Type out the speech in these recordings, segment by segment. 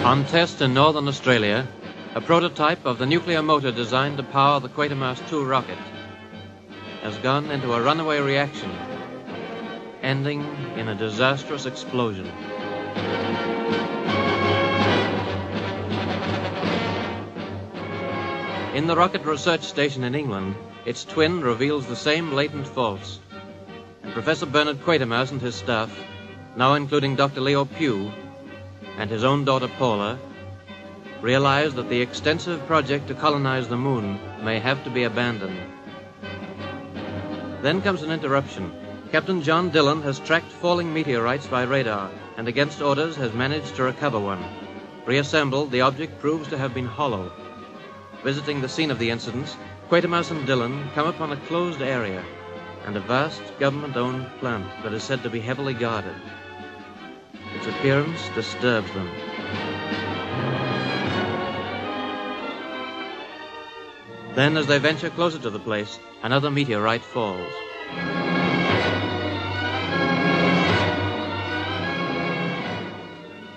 On test in northern Australia, a prototype of the nuclear motor designed to power the qυαtєямαΐζ 2 rocket has gone into a runaway reaction, ending in a disastrous explosion. In the rocket research station in England, its twin reveals the same latent faults, and Professor Bernard qυαtєямαΐζ and his staff, now including Dr. Leo Pugh and his own daughter Paula, realize that the extensive project to colonize the moon may have to be abandoned. Then comes an interruption. Captain John Dillon has tracked falling meteorites by radar and against orders has managed to recover one. Reassembled, the object proves to have been hollow. Visiting the scene of the incidents, qυαtєямαΐζ and Dillon come upon a closed area and a vast government-owned plant that is said to be heavily guarded. Its appearance disturbs them. Then, as they venture closer to the place, another meteorite falls.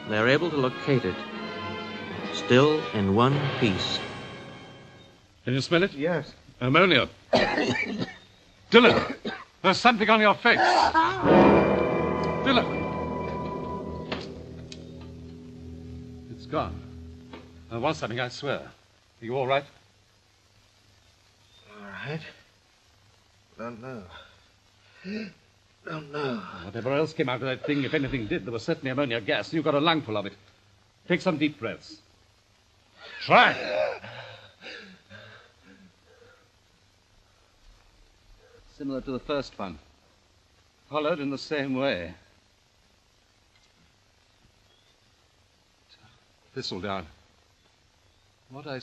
They're able to locate it, still in one piece. Can you smell it? Yes. Ammonia. Dillon, there's something on your face. Dillon. It's gone. There was something, I swear. Are you all right? All right. Don't know. Don't know. Whatever else came out of that thing, if anything did, there was certainly ammonia gas, and you've got a lungful of it. Take some deep breaths. Try. Similar to the first one. Followed in the same way. Thistle down. What I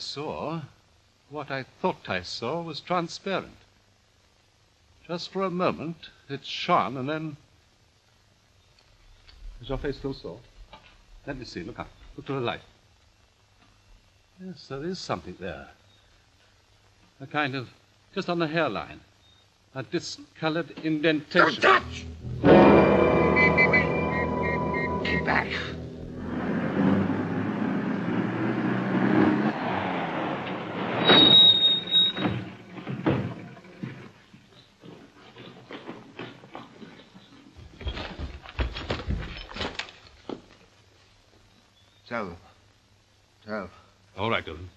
thought I saw, was transparent. Just for a moment, it shone, and then... Is your face still sore? Let me see. Look up. Look to the light. Yes, there is something there. A kind of... just on the hairline. A discolored indentation. Don't touch! Keep back. Tell. All right, Dillon.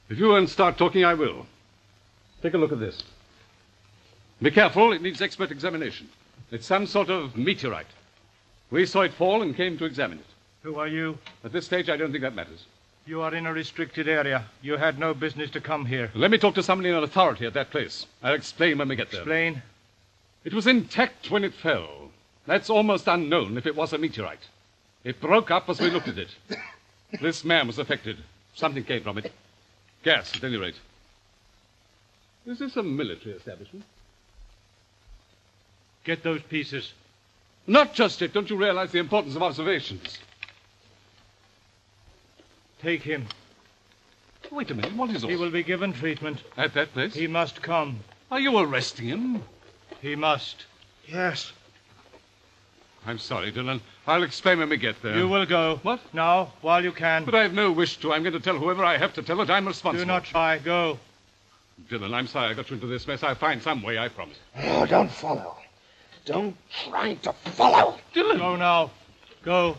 If you won't start talking, I will. Take a look at this. Be careful, it needs expert examination. It's some sort of meteorite. We saw it fall and came to examine it. Who are you? At this stage, I don't think that matters. You are in a restricted area. You had no business to come here. Let me talk to somebody in authority at that place. I'll explain when we get there. Explain? It was intact when it fell. That's almost unknown if it was a meteorite. It broke up as we looked at it. This man was affected. Something came from it. Gas, at any rate. Is this a military establishment? Get those pieces. Not just yet. Don't you realize the importance of observations? Take him. Wait a minute. What is all? He will be given treatment. At that place? He must come. Are you arresting him? He must. Yes. I'm sorry, Dillon. I'll explain when we get there. You will go. What? Now, while you can. But I have no wish to. I'm going to tell whoever I have to tell that I'm responsible. Do not try. Go. Dillon, I'm sorry I got you into this mess. I'll find some way, I promise. Oh, don't follow. Don't try to follow. Dillon! Go now. Go.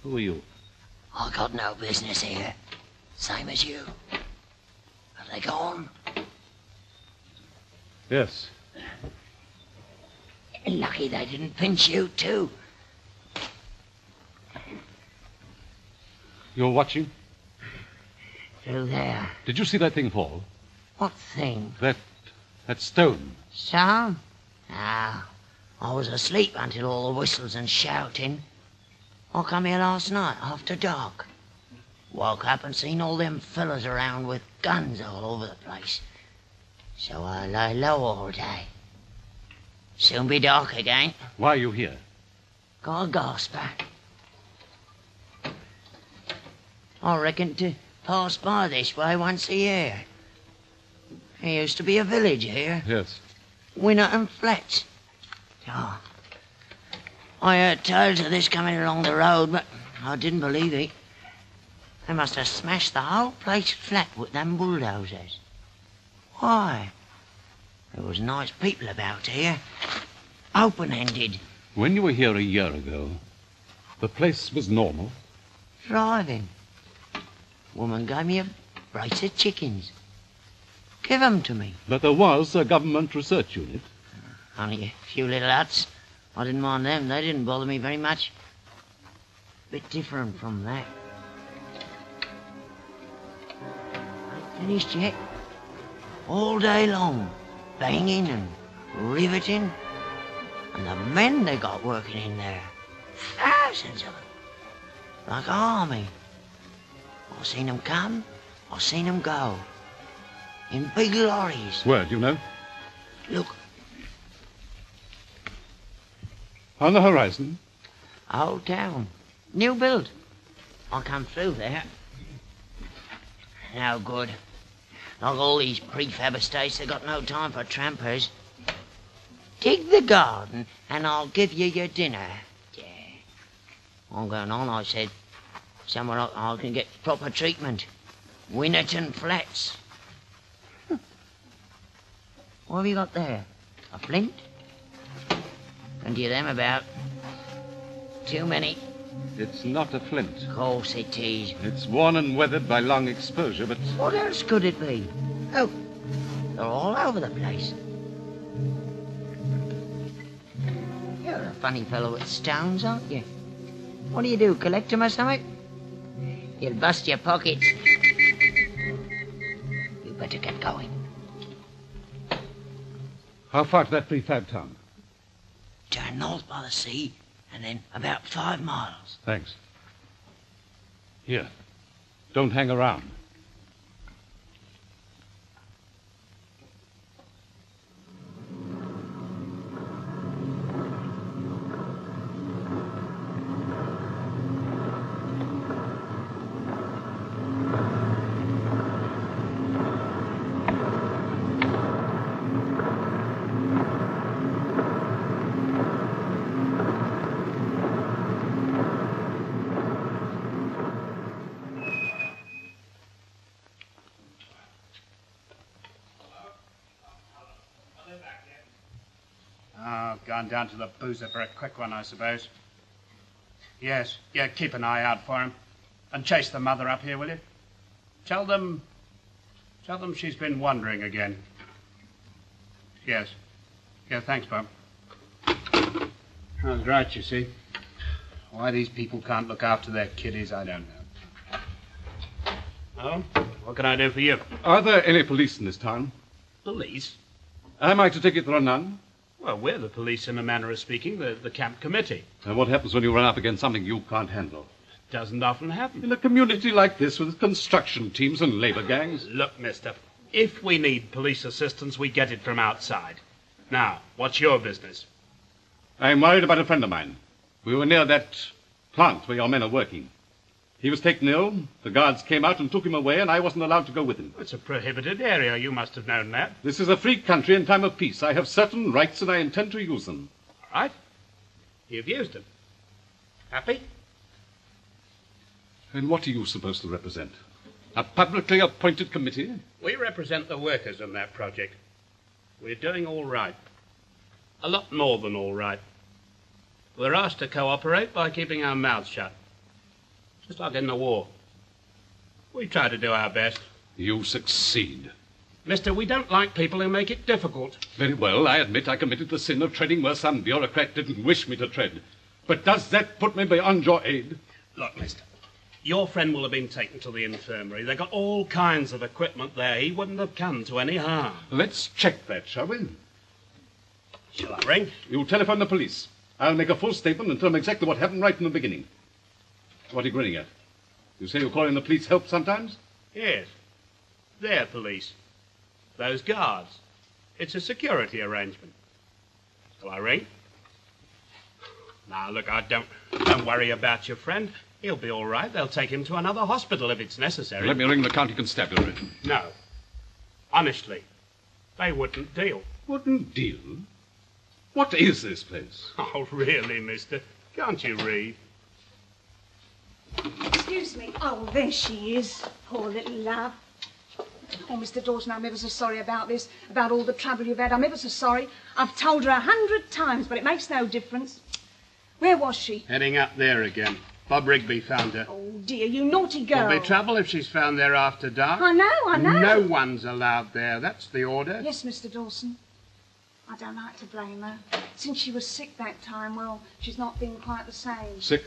Who are you? I got no business here. Same as you. Have they gone? Yes. Lucky they didn't pinch you, too. You're watching? Through there. Did you see that thing fall? What thing? That stone. Stone? Ah, I was asleep until all the whistles and shouting. I come here last night after dark. Woke up and seen all them fellas around with guns all over the place. So I lay low all day. Soon be dark again. Why are you here? Got a gasper. I reckon to pass by this way once a year. There used to be a village here. Yes. Winnerton Flats. Oh. I heard tales of this coming along the road, but I didn't believe it. They must have smashed the whole place flat with them bulldozers. Why? There was nice people about here. Open-ended. When you were here a year ago, the place was normal. Thriving. Woman gave me a brace of chickens. Give 'em to me. But there was a government research unit. Only a few little huts. I didn't mind them. They didn't bother me very much. Bit different from that. Ain't finished yet. All day long. Banging and riveting. And the men they got working in there. Thousands of them. Like an army. I've seen them come. I've seen them go. In big lorries. Where, do you know? Look. On the horizon. Old town. New build. I come through there. No good. Like all these prefab estates, they got no time for trampers. Dig the garden and I'll give you your dinner. Yeah. I'm going on, I said. Somewhere I can get proper treatment. Winnerton Flats. What have you got there? A flint? Plenty of them about. Too many. It's not a flint. Of course it is. It's worn and weathered by long exposure, but... What else could it be? Oh, they're all over the place. You're a funny fellow with stones, aren't you? What do? Collect them or something? You'll bust your pockets. You better get going. How far to that prefab town? Turn north by the sea, and then about 5 miles. Thanks. Here. Don't hang around. Gone down to the boozer for a quick one, I suppose. Yes, yeah, keep an eye out for him. And chase the mother up here, will you? Tell them she's been wandering again. Yes. Yeah, thanks, Bob. I was right, you see. Why these people can't look after their kiddies, I don't know. Oh, what can I do for you? Are there any police in this town? Police? Am I to take it there are none? Well, we're the police in a manner of speaking, the camp committee. And what happens when you run up against something you can't handle? Doesn't often happen. In a community like this with construction teams and labor gangs? Look, mister, if we need police assistance, we get it from outside. Now, what's your business? I'm worried about a friend of mine. We were near that plant where your men are working. He was taken ill, the guards came out and took him away, and I wasn't allowed to go with him. It's a prohibited area. You must have known that. This is a free country in time of peace. I have certain rights, and I intend to use them. All right. You've used them. Happy? And what are you supposed to represent? A publicly appointed committee? We represent the workers on that project. We're doing all right. A lot more than all right. We're asked to cooperate by keeping our mouths shut. Just like in the war. We try to do our best. You succeed. Mister, we don't like people who make it difficult. Very well, I admit I committed the sin of treading where some bureaucrat didn't wish me to tread. But does that put me beyond your aid? Look, mister, your friend will have been taken to the infirmary. They've got all kinds of equipment there. He wouldn't have come to any harm. Let's check that, shall we? Shall I ring? You telephone the police. I'll make a full statement and tell them exactly what happened right from the beginning. What are you grinning at? You say you're calling the police help sometimes? Yes. They're police. Those guards. It's a security arrangement. Shall I ring? Now, look, don't worry about your friend. He'll be all right. They'll take him to another hospital if it's necessary. Let me ring the county constabulary. No. Honestly, they wouldn't deal. Wouldn't deal? What is this place? Oh, really, mister? Can't you read? Excuse me. Oh, there she is. Poor little love. Oh, Mr. Dawson, I'm ever so sorry about this, about all the trouble you've had. I'm ever so sorry. I've told her 100 times, but it makes no difference. Where was she? Heading up there again. Bob Rigby found her. Oh, dear, you naughty girl. There'll be trouble if she's found there after dark. I know. No one's allowed there. That's the order. Yes, Mr. Dawson. I don't like to blame her. Since she was sick that time, well, she's not been quite the same. Sick?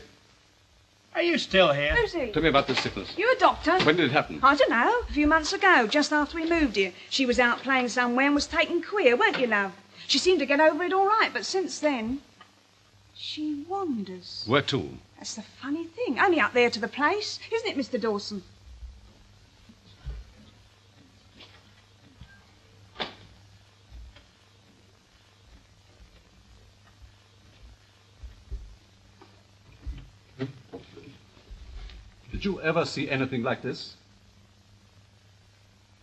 Are you still here? Who's he? Tell me about this sickness. You a doctor? When did it happen? I don't know. A few months ago, just after we moved here. She was out playing somewhere and was taken queer, weren't you, love? She seemed to get over it all right, but since then, she wanders. Where to? That's the funny thing. Only up there to the place. Isn't it, Mr. Dawson? Did you ever see anything like this?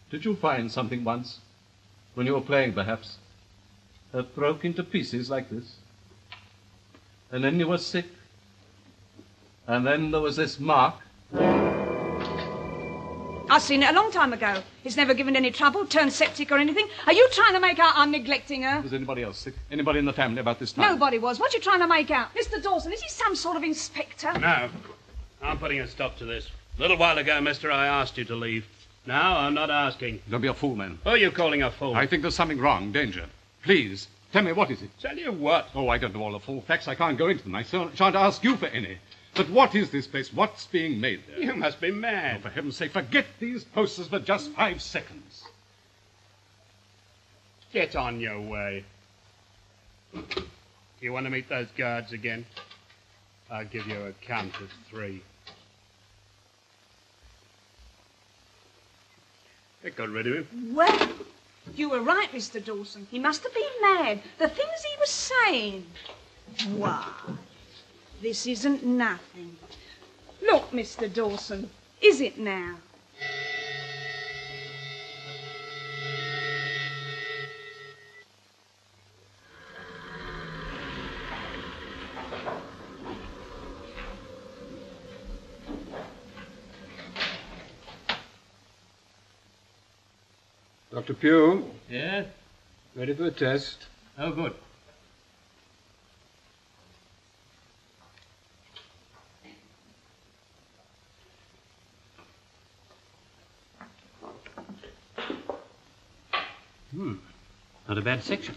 Did you find something once, when you were playing perhaps, that broke into pieces like this? And then you were sick? And then there was this mark? I've seen it a long time ago. It's never given any trouble, turned septic or anything. Are you trying to make out I'm neglecting her? Was anybody else sick? Anybody in the family about this time? Nobody was. What are you trying to make out? Mr. Dawson, is he some sort of inspector? No. I'm putting a stop to this. A little while ago, mister, I asked you to leave. Now I'm not asking. Don't be a fool, man. Who are you calling a fool? I think there's something wrong, danger. Please, tell me, what is it? Tell you what? Oh, I don't know all the full facts. I can't go into them. I shan't ask you for any. But what is this place? What's being made there? You must be Oh, mad. for heaven's sake, forget these posters for just 5 seconds. Get on your way. You want to meet those guards again? I'll give you a count of 3. They got rid of him. Well, you were right, Mr. Dawson. He must have been mad. The things he was saying. Why, this isn't nothing. Look, Mr. Dawson, is it now? Dr. Pugh, Yes? ready for the test. Oh, good. Not a bad section.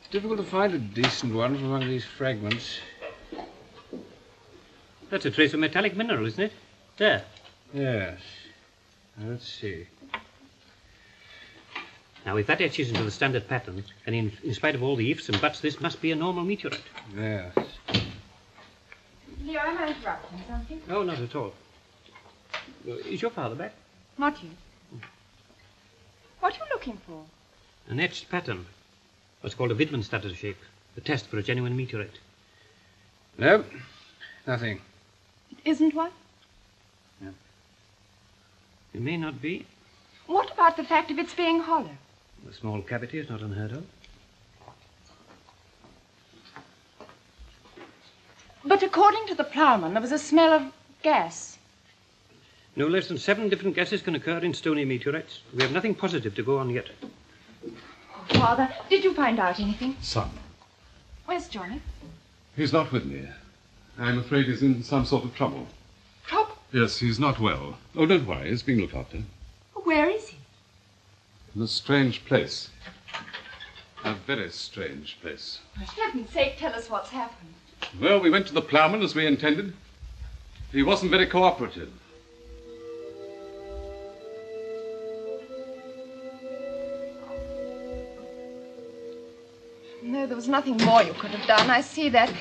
It's difficult to find a decent one from among these fragments. That's a trace of metallic mineral, isn't it? There. Yes. Now, let's see. Now, if that etches into the standard pattern, then in spite of all the ifs and buts, this must be a normal meteorite. Yes. Leo, am I interrupting something? Oh, not at all. Is your father back? Not you. What are you looking for? An etched pattern. What's called a Widmanstätter shape. The test for a genuine meteorite. No, nothing. It isn't one? It may not be. What about the fact of its being hollow? A small cavity is not unheard of. But according to the ploughman, there was a smell of gas. No less than 7 different gases can occur in stony meteorites. We have nothing positive to go on yet. Father, did you find out anything? Son, Where's Johnny? he's not with me. I'm afraid he's in some sort of trouble. Trouble? Yes, he's not well. Oh, don't worry. He's being looked after. Where is he? In a strange place. A very strange place. For heaven's sake, tell us what's happened. Well, we went to the ploughman as we intended. He wasn't very cooperative. No, there was nothing more you could have done. I see that.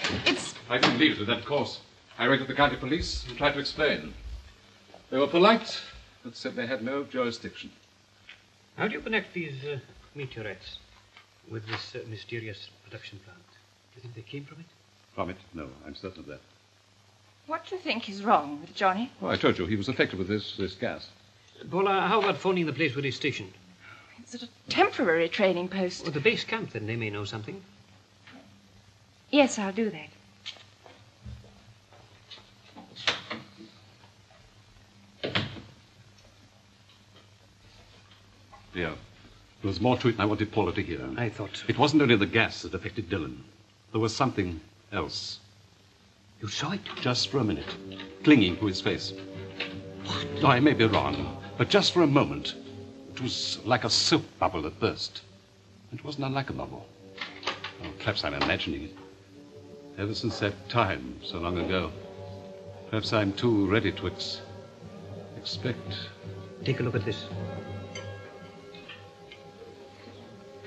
I didn't leave it at that course. I went to the county police and tried to explain. They were polite, but said they had no jurisdiction. How do you connect these meteorites with this mysterious production plant? Do you think they came from it? From it? No, I'm certain of that. What do you think is wrong with Johnny? Oh, I told you he was affected with this gas. Paula, how about phoning the place where he's stationed? It's at a temporary training post. Or the base camp, then they may know something. Yes, I'll do that. Yeah. There was more to it than I wanted Paula to hear. I thought so. It wasn't only the gas that affected Dylan. There was something else. You saw it? Just for a minute. Clinging to his face. What? Oh, I may be wrong, but just for a moment. It was like a soap bubble that burst. It wasn't unlike a bubble. Oh, perhaps I'm imagining it. Ever since that time, so long ago, perhaps I'm too ready to expect. Take a look at this.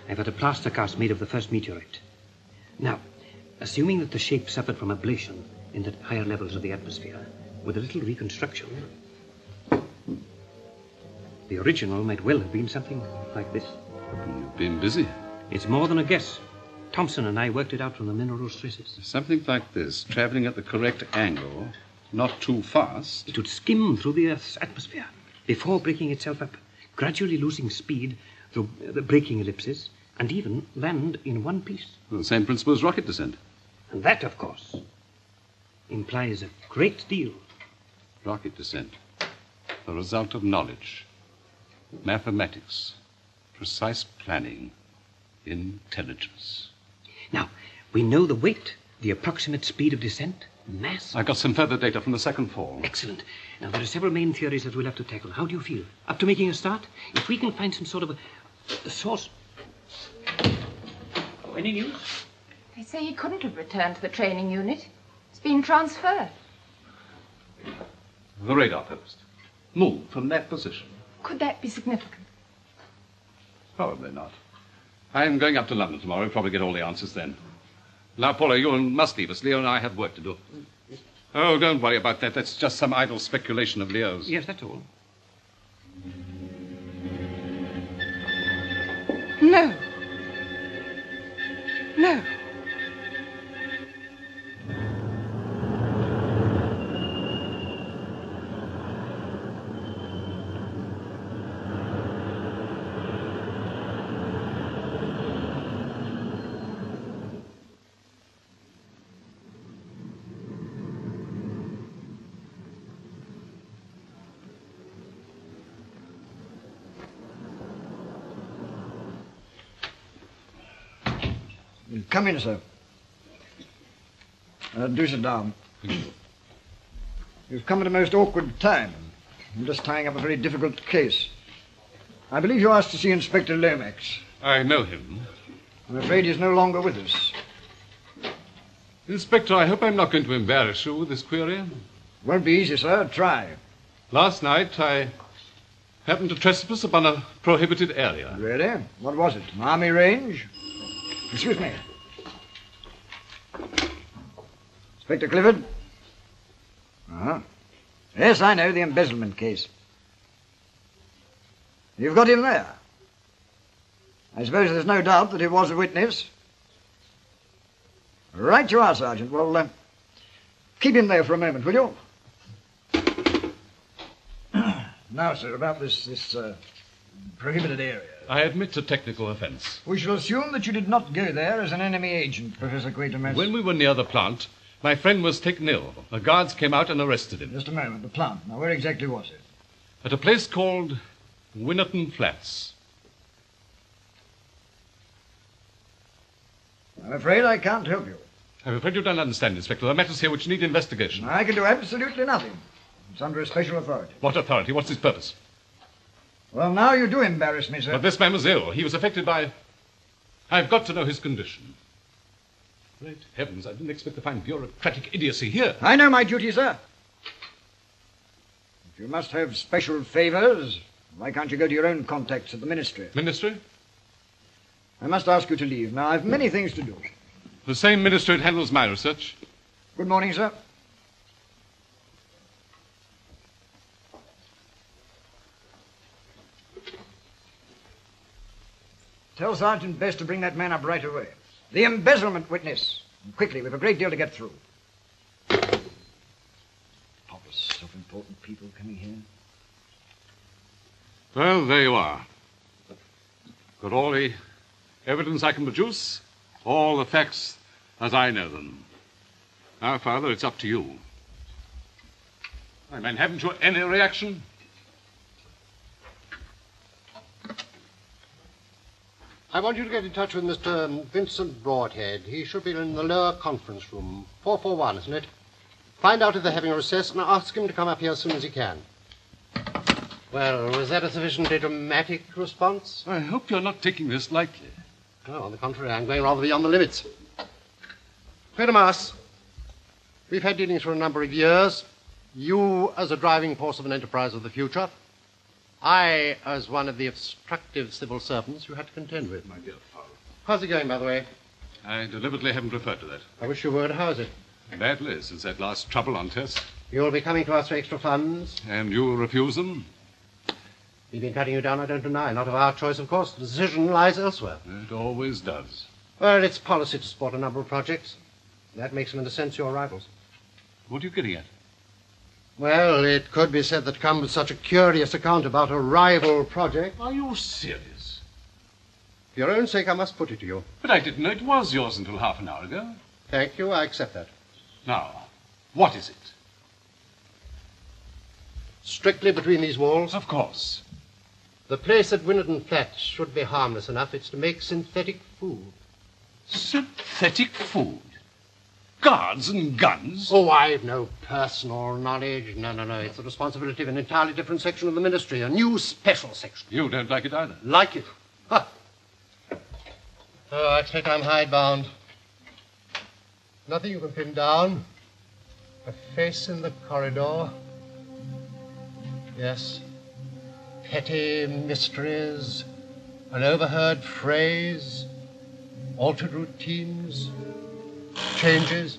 I've had a plaster cast made of the first meteorite. Now, assuming that the shape suffered from ablation in the higher levels of the atmosphere, with a little reconstruction, the original might well have been something like this. You've been busy. It's more than a guess. Thompson and I worked it out from the mineral stresses. Something like this, traveling at the correct angle, not too fast. It would skim through the Earth's atmosphere before breaking itself up, gradually losing speed through the braking ellipses, and even land in one piece. Well, the same principle as rocket descent. And that, of course, implies a great deal. Rocket descent. The result of knowledge. Mathematics. Precise planning. Intelligence. Now, we know the weight, the approximate speed of descent, mass. I got some further data from the second fall. Excellent. Now, there are several main theories that we'll have to tackle. How do you feel? Up to making a start? If we can find some sort of a source. Any news? They say he couldn't have returned to the training unit. It's been transferred. The radar post. Moved from that position. Could that be significant? Probably not. I'm going up to London tomorrow. We'll probably get all the answers then. Now, Paula, you must leave us. Leo and I have work to do. Oh, don't worry about that. That's just some idle speculation of Leo's. Yes, that's all. No. No. Come in, sir. Do sit down. You've come at a most awkward time. I'm just tying up a very difficult case. I believe you asked to see Inspector Lomax. I know him. I'm afraid he's no longer with us. Inspector, I hope I'm not going to embarrass you with this query. Won't be easy, sir. Try. Last night, I happened to trespass upon a prohibited area. Really? What was it? An army range? Excuse me. Inspector Clifford? Uh-huh. Yes, I know, the embezzlement case. You've got him there. I suppose there's no doubt that he was a witness. Right you are, Sergeant. Well, keep him there for a moment, will you? Now, sir, about this prohibited area. I admit a technical offence. We shall assume that you did not go there as an enemy agent, Professor Quatermass. When we were near the plant, my friend was taken ill. The guards came out and arrested him. Just a moment, the plant. Now, where exactly was it? At a place called Winnerton Flats. I'm afraid I can't help you. I'm afraid you don't understand, Inspector. There are matters here which need investigation. I can do absolutely nothing. It's under a special authority. What authority? What's his purpose? Well, now you do embarrass me, sir. But this man was ill. He was affected by... I've got to know his condition. Great heavens, I didn't expect to find bureaucratic idiocy here. I know my duty, sir. If you must have special favours, why can't you go to your own contacts at the ministry? Ministry? I must ask you to leave. Now, I've many things to do. The same ministry that handles my research. Good morning, sir. Tell Sergeant Best to bring that man up right away. The embezzlement witness. And quickly, we've a great deal to get through. Pompous, self-important people coming here. Well, there you are. Got all the evidence I can produce, all the facts as I know them. Now, Father, it's up to you. I mean, haven't you any reaction? I want you to get in touch with Mr. Vincent Broadhead. He should be in the lower conference room. 441, isn't it? Find out if they're having a recess and ask him to come up here as soon as he can. Well, was that a sufficiently dramatic response? I hope you're not taking this lightly. No, on the contrary, I'm going rather beyond the limits. qυατєямαΐζ, we've had dealings for a number of years. You as a driving force of an enterprise of the future. I as one of the obstructive civil servants you had to contend with. My dear Father. How's it going, by the way? I deliberately haven't referred to that. I wish you would. How is it? Badly, since that last trouble on test. You'll be coming to us for extra funds. And you will refuse them? We've been cutting you down, I don't deny. Not of our choice, of course. The decision lies elsewhere. It always does. Well, it's policy to support a number of projects. That makes them, in a sense, your rivals. What are you getting at? Well, it could be said that come with such a curious account about a rival project. Are you serious? For your own sake, I must put it to you. But I didn't know it was yours until half an hour ago. Thank you, I accept that. Now, what is it? Strictly between these walls? Of course. The place at Winnerton Flats should be harmless enough. It's to make synthetic food. Synthetic food? Guards and guns? Oh, I've no personal knowledge. No. It's the responsibility of an entirely different section of the ministry, a new special section. You don't like it either? Like it? Huh. Oh, I expect I'm hidebound. Nothing you can pin down. A face in the corridor. Yes. Petty mysteries. An overheard phrase. Altered routines. Changes.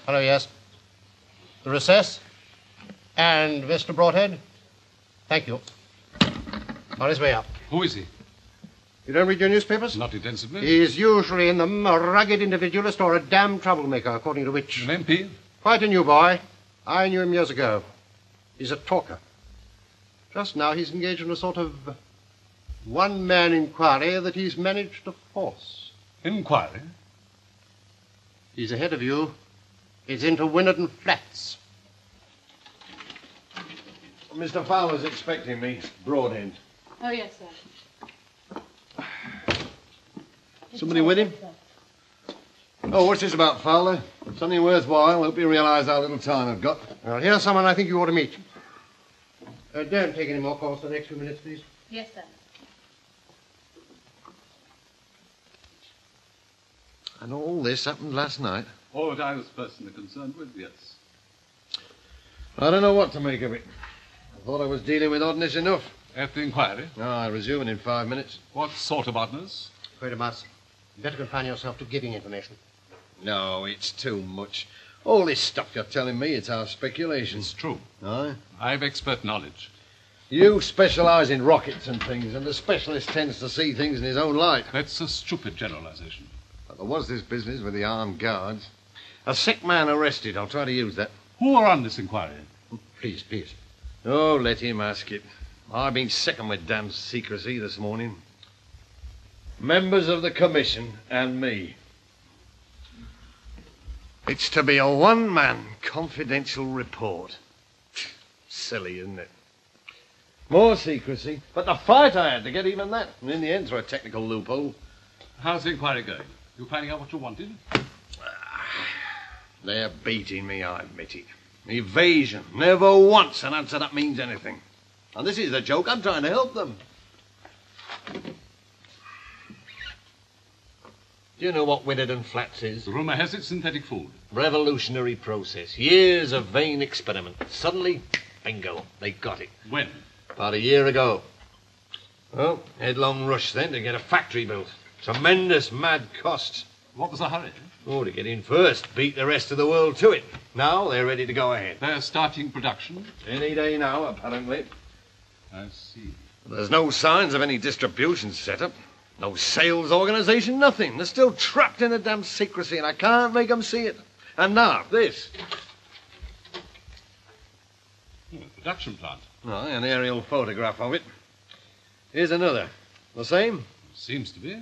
Hello, yes. The recess? And Mr. Broadhead? Thank you. On his way up. Who is he? You don't read your newspapers? Not intensively. He's usually in them a rugged individualist or a damn troublemaker, according to which... An MP? Quite a new boy. I knew him years ago. He's a talker. Just now he's engaged in a sort of one-man inquiry that he's managed to force. Inquiry? He's ahead of you. He's into Winnerton Flats. Mr. Fowler's expecting me. Broadhead. Oh, yes, sir. Somebody with him? Oh, what's this about, Fowler? Something worthwhile. Hope you realise how little time I've got. Well, here's someone I think you ought to meet. Don't take any more calls for the next few minutes, please. Yes, sir. And all this happened last night? All that I was personally concerned with, yes. I don't know what to make of it. I thought I was dealing with oddness enough. At the inquiry? No, I resume it in 5 minutes. What sort of oddness? qυατєямαΐζ, you better confine yourself to giving information. No, it's too much. All this stuff you're telling me, it's our speculation. It's true. Aye? I've expert knowledge. You specialise in rockets and things, and the specialist tends to see things in his own light. That's a stupid generalization. But there was this business with the armed guards. A sick man arrested. I'll try to use that. Who are on this inquiry? Please. Oh, let him ask it. I've been sickened with damn secrecy this morning. Members of the commission and me. It's to be a one-man confidential report. Silly, isn't it? More secrecy, but the fight I had to get even that, and in the end through a technical loophole. How's the inquiry going? You finding out what you wanted? They're beating me, I admit it. Evasion. Never once an answer that means anything. And this is the joke. I'm trying to help them. Do you know what Winnerden Flats is? Rumour has it synthetic food. Revolutionary process. Years of vain experiment. Suddenly, bingo, they got it. When? About a year ago. Well, headlong rush then to get a factory built. Tremendous mad costs. What was the hurry? Oh, to get in first, beat the rest of the world to it. Now they're ready to go ahead. They're starting production? Any day now, apparently. I see. There's no signs of any distribution setup. No sales organisation, nothing. They're still trapped in a damn secrecy, and I can't make them see it. And now, this. Production plant. Oh, an aerial photograph of it. Here's another. The same? Seems to be.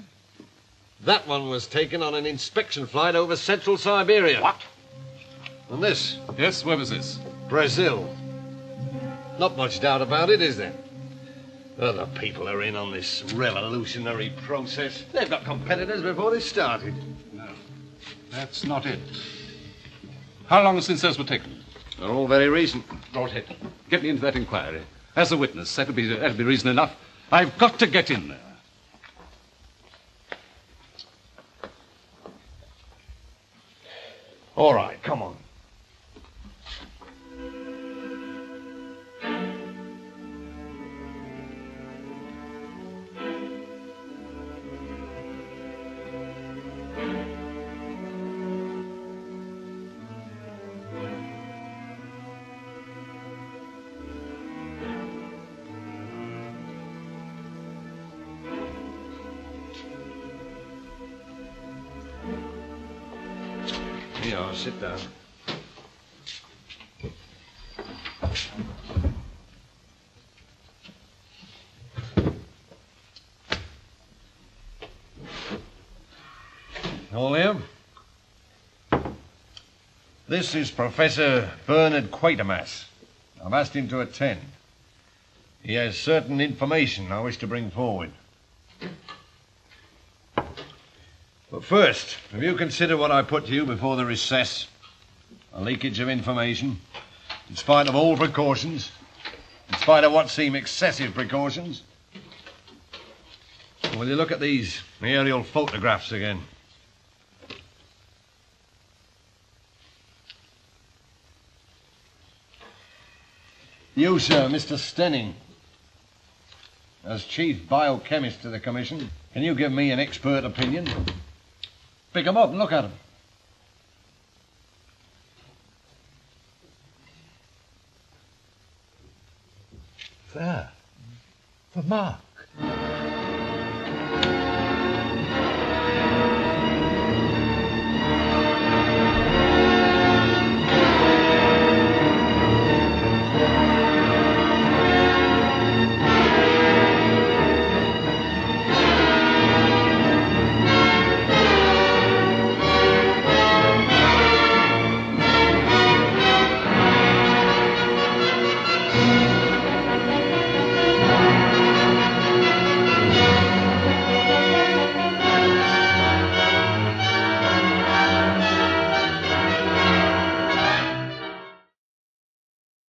That one was taken on an inspection flight over central Siberia. What? And this? Yes, where was this? Brazil. Not much doubt about it, is there? Other people are in on this revolutionary process. They've got competitors before they started. No, that's not it. How long since those were taken? They're all very recent. Go ahead. Get me into that inquiry. As a witness, that'll be reason enough. I've got to get in there. All right, come on. Here, I'll sit down. All here? This is Professor Bernard qυαtєямαΐζ. I've asked him to attend. He has certain information I wish to bring forward. But first, have you considered what I put to you before the recess? A leakage of information, in spite of all precautions, in spite of what seem excessive precautions. Will you look at these aerial photographs again? You, sir, Mr. Stenning, as chief biochemist to the commission, can you give me an expert opinion? Pick them up and look at them. There. The mark.